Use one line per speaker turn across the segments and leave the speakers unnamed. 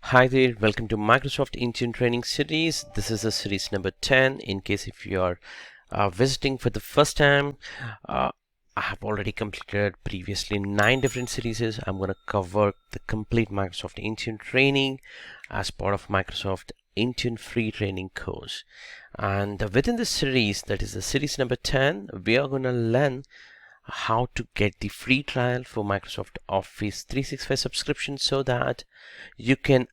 Hi there, welcome to Microsoft Intune Training Series. This is the series number 10. In case if you are visiting for the first time, I have already completed previously 9 different series. I'm going to cover the complete Microsoft Intune training as part of Microsoft Intune free training course. And within this series, that is the series number 10, we are going to learn how to get the free trial for Microsoft Office 365 subscription so that you can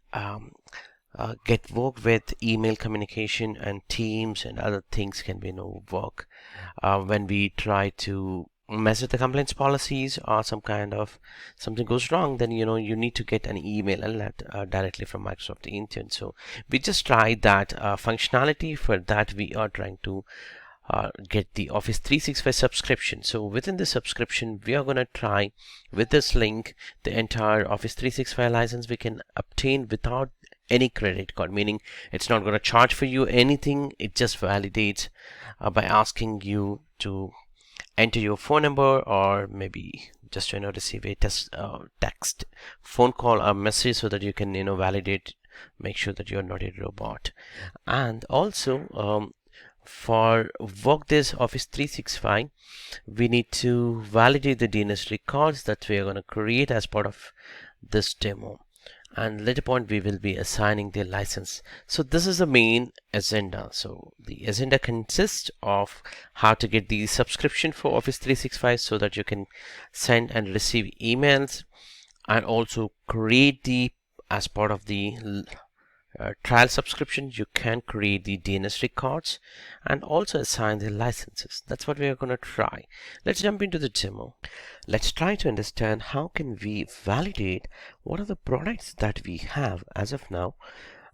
get work with email communication and Teams and other things can be work when we try to mess with the compliance policies or something goes wrong. Then you need to get an email alert directly from Microsoft Intune. So we just tried that functionality. For that we are trying to get the Office 365 subscription. So within the subscription, we are going to try with this link the entire Office 365 license we can obtain without any credit card, meaning it's not going to charge for you anything. It just validates by asking you to enter your phone number or maybe just to receive a text phone call or message so that you can validate, make sure that you're not a robot. And also for work this Office 365, we need to validate the DNS records that we are going to create as part of this demo, and later point we will be assigning the license. So this is the main agenda. So the agenda consists of how to get the subscription for Office 365 so that you can send and receive emails, and also create the, as part of the trial subscription, you can create the DNS records and also assign the licenses. That's what we are going to try. Let's jump into the demo. Let's try to understand how can we validate what are the products that we have as of now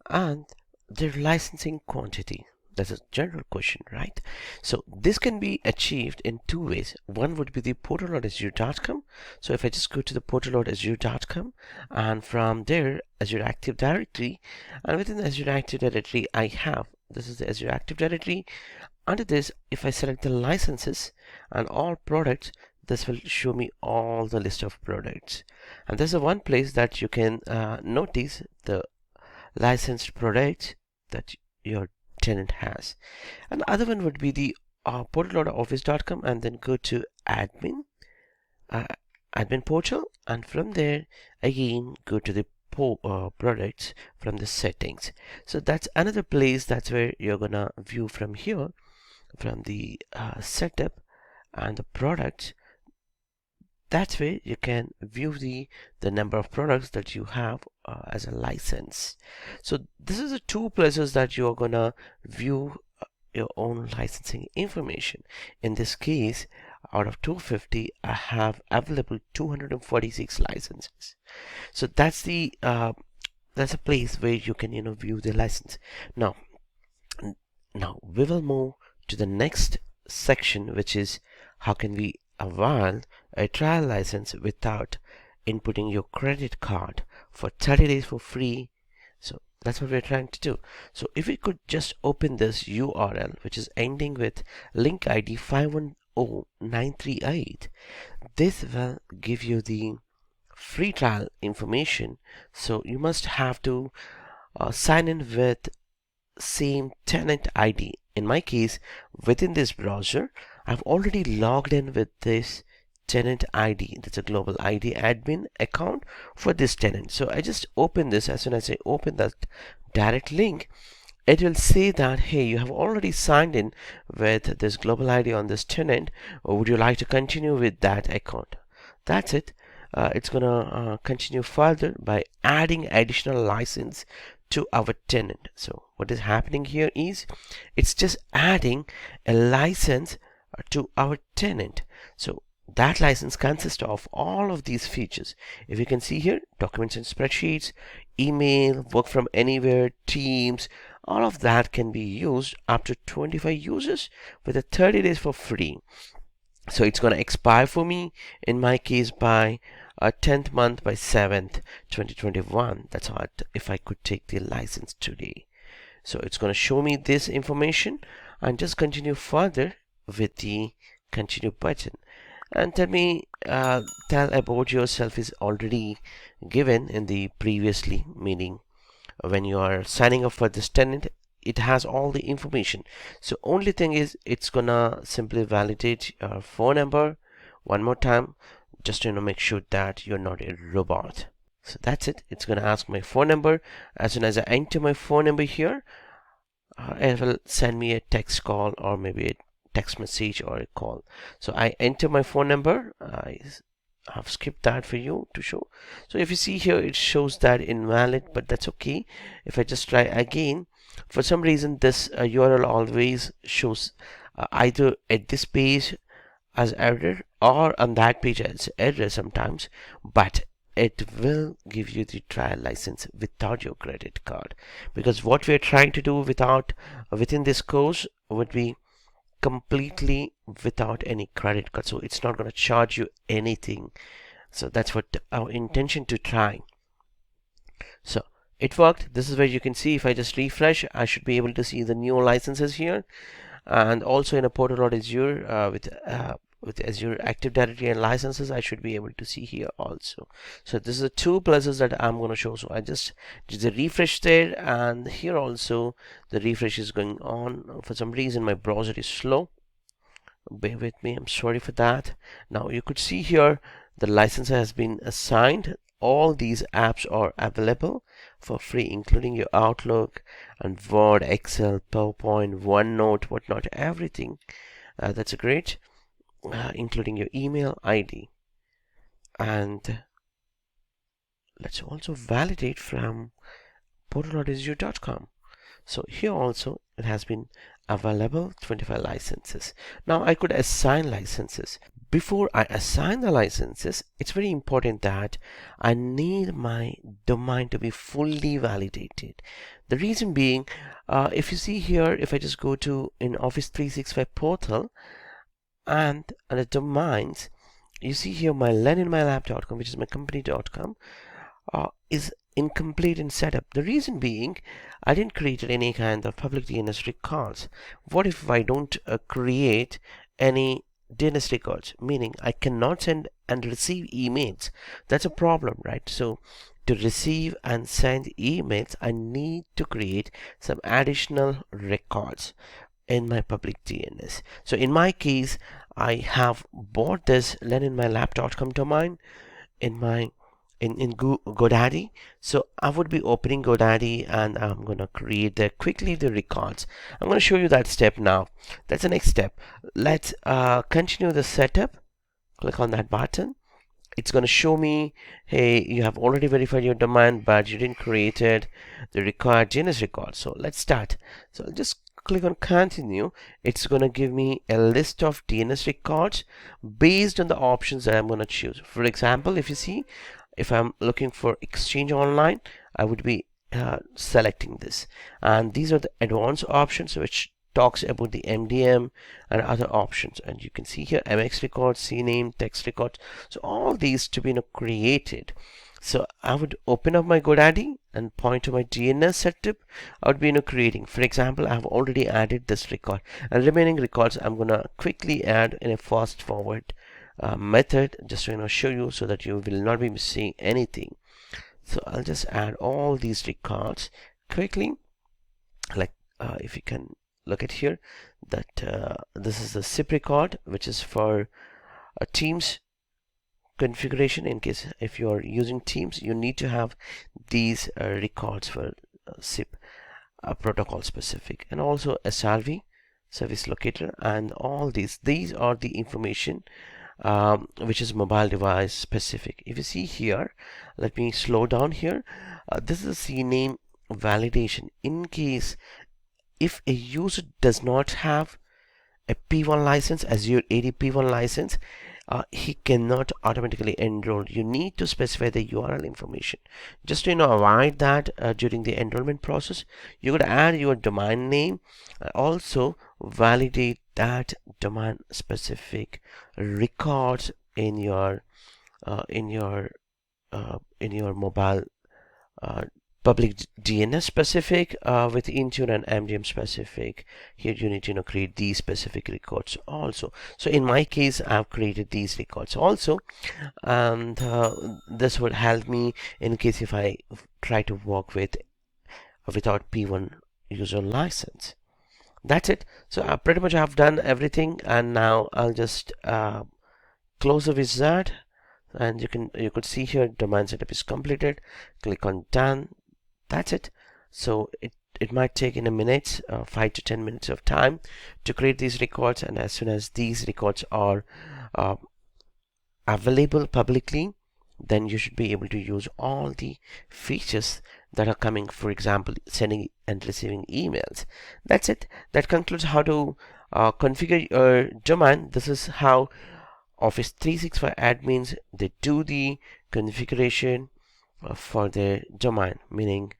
and their licensing quantity. That's a general question, right? So this can be achieved in two ways. One would be the portal.azure.com. So if I just go to the portal.azure.com, and from there Azure Active Directory, and within the Azure Active Directory I have, this is the Azure Active Directory. Under this, if I select the licenses and all products, this will show me all the list of products. And there's a one place that you can notice the licensed products that your tenant has. And the other one would be the portal.office.com, and then go to admin portal, and from there again go to the products from the settings. So that's another place, that's where you're gonna view from here, from the setup and the products. That's where you can view the number of products that you have as a license. So this is the two places that you are gonna view your own licensing information. In this case, out of 250, I have available 246 licenses. So that's a place where you can view the license. Now we will move to the next section, which is how can we avail a trial license without inputting your credit card for 30 days for free. So that's what we're trying to do. So if we could just open this URL, which is ending with link ID 510938, this will give you the free trial information. So you must have to sign in with same tenant ID. In my case, within this browser, I've already logged in with this tenant ID. That's a global ID admin account for this tenant. So I just open this. As soon as I open that direct link, it will say that, hey, you have already signed in with this global ID on this tenant, or would you like to continue with that account? That's it. It's gonna continue further by adding additional license to our tenant. So what is happening here is it's just adding a license to our tenant. So that license consists of all of these features. If you can see here, documents and spreadsheets, email, work from anywhere, Teams, all of that can be used up to 25 users with a 30 days for free. So it's going to expire for me, in my case, by 10th month by 7th 2021. That's how if I could take the license today. So it's going to show me this information, and just continue further with the continue button. And tell about yourself is already given in the previously, meaning when you are signing up for this tenant, it has all the information. So only thing is, it's gonna simply validate your phone number one more time, just to make sure that you're not a robot. So that's it. It's gonna ask my phone number. As soon as I enter my phone number here, it will send me a text call or maybe a text message or a call. So I enter my phone number. I have skipped that for you to show. So if you see here, it shows that invalid, but that's okay. If I just try again, for some reason this URL always shows either at this page as error or on that page as error sometimes, but it will give you the trial license without your credit card, because what we're trying to do within this course would be completely without any credit card, so it's not going to charge you anything. So that's what our intention to try. So it worked. This is where you can see, if I just refresh, I should be able to see the new licenses here, and also in a portal.azure with Azure Active Directory and licenses, I should be able to see here also. So this is the two pluses that I'm going to show. So I just did the refresh there, and here also the refresh is going on. For some reason my browser is slow, bear with me, I'm sorry for that. Now you could see here the license has been assigned. All these apps are available for free, including your Outlook and Word, Excel, PowerPoint, OneNote, whatnot, everything. That's great. Including your email ID. And let's also validate from portal.azure.com. So here also it has been available 25 licenses. Now I could assign licenses. Before I assign the licenses, it's very important that I need my domain to be fully validated. The reason being, if you see here, if I just go to in Office 365 portal, and under domains, you see here my learninmylab.com, which is my company.com, is incomplete in setup. The reason being, I didn't create any kind of public DNS records. What if I don't create any DNS records? Meaning I cannot send and receive emails. That's a problem, right? So to receive and send emails, I need to create some additional records in my public DNS. So in my case, I have bought this learninmylab.com domain in my in GoDaddy. So I would be opening GoDaddy and I'm going to create there quickly the records. I'm going to show you that step now. That's the next step. Let's continue the setup. Click on that button. It's going to show me, hey, you have already verified your domain, but you didn't create the required DNS record. So let's start. So I'll just click on continue. It's going to give me a list of DNS records based on the options that I'm going to choose. For example, if you see, if I'm looking for Exchange Online, I would be selecting this, and these are the advanced options which talks about the MDM and other options. And you can see here MX records, CNAME, text records. So all these to be created. So I would open up my GoDaddy and point to my DNS setup. I would be creating. For example, I have already added this record, and remaining records I'm gonna quickly add in a fast forward method, just to show you, so that you will not be missing anything. So I'll just add all these records quickly. Like if you can look at here, that this is the SIP record, which is for Teams configuration. In case if you are using Teams, you need to have these records for SIP protocol specific, and also SRV service locator, and all these are the information which is mobile device specific. If you see here, let me slow down here. This is a CNAME validation. In case if a user does not have a P1 license, Azure AD P1 license, he cannot automatically enroll. You need to specify the URL information. Just to avoid that during the enrollment process, you could add your domain name, also validate that domain specific records in your mobile public DNS specific with Intune and MDM specific. Here you need to create these specific records also. So in my case, I've created these records also, and this would help me in case if I try to work with without P1 user license. That's it. So I pretty much have done everything, and now I'll just close the wizard, and you could see here domain setup is completed. Click on done. That's it. So it might take in a minute, 5 to 10 minutes of time to create these records, and as soon as these records are available publicly, then you should be able to use all the features that are coming, for example, sending and receiving emails. That's it. That concludes how to configure your domain. This is how Office 365 admins, they do the configuration for their domain, meaning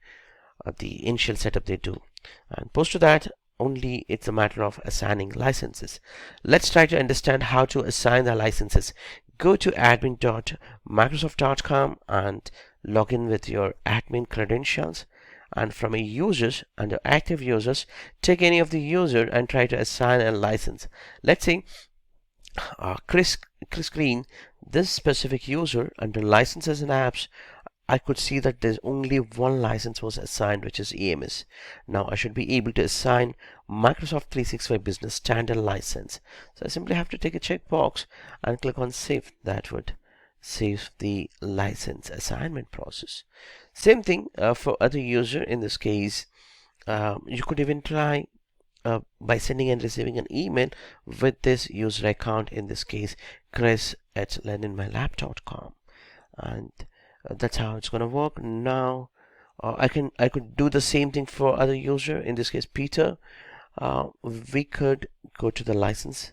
the initial setup they do, and post to that only it's a matter of assigning licenses. Let's try to understand how to assign the licenses. Go to admin.microsoft.com and log in with your admin credentials, and from a users, under active users, take any of the user and try to assign a license. Let's say Chris Green, this specific user, under licenses and apps, I could see that there's only one license was assigned, which is EMS. Now I should be able to assign Microsoft 365 Business Standard license. So I simply have to take a checkbox and click on Save. That would save the license assignment process. Same thing for other user. In this case, you could even try by sending and receiving an email with this user account, in this case chris@learningmylab.com, and that's how it's going to work. Now I could do the same thing for other user, in this case Peter. We could go to the license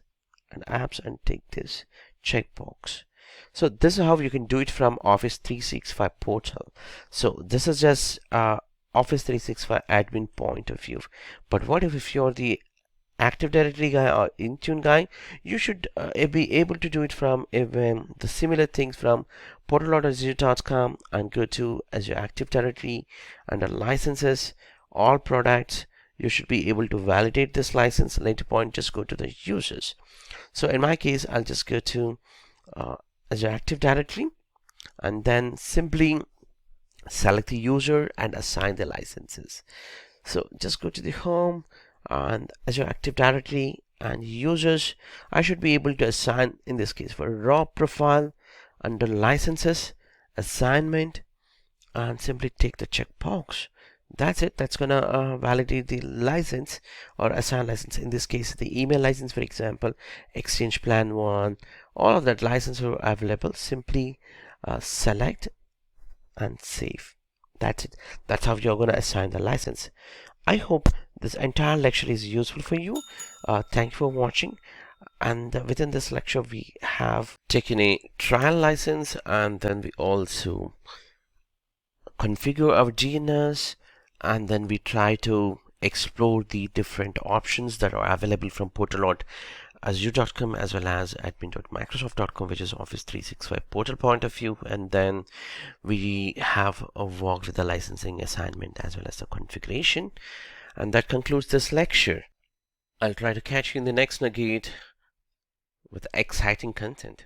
and apps and take this checkbox. So this is how you can do it from Office 365 portal. So this is just Office 365 admin point of view. But what if you're the Active Directory guy or Intune guy? You should be able to do it from the similar things from portal.azure.com and go to Azure Active Directory under licenses, all products. You should be able to validate this license. Later point, just go to the users. So in my case, I'll just go to Azure Active Directory and then simply select the user and assign the licenses. So just go to the home and Azure Active Directory and users. I should be able to assign, in this case for raw profile, under licenses, assignment, and simply take the checkbox. That's it. That's gonna validate the license or assign license. In this case, the email license, for example, Exchange Plan 1, all of that license are available. Simply select and save. That's it. That's how you're gonna assign the license. I hope this entire lecture is useful for you. Thank you for watching. And within this lecture, we have taken a trial license, and then we also configure our DNS, and then we try to explore the different options that are available from portal.azure.com as well as admin.microsoft.com, which is Office 365 portal point of view. And then we have worked with the licensing assignment as well as the configuration. And that concludes this lecture. I'll try to catch you in the next nugget with exciting content.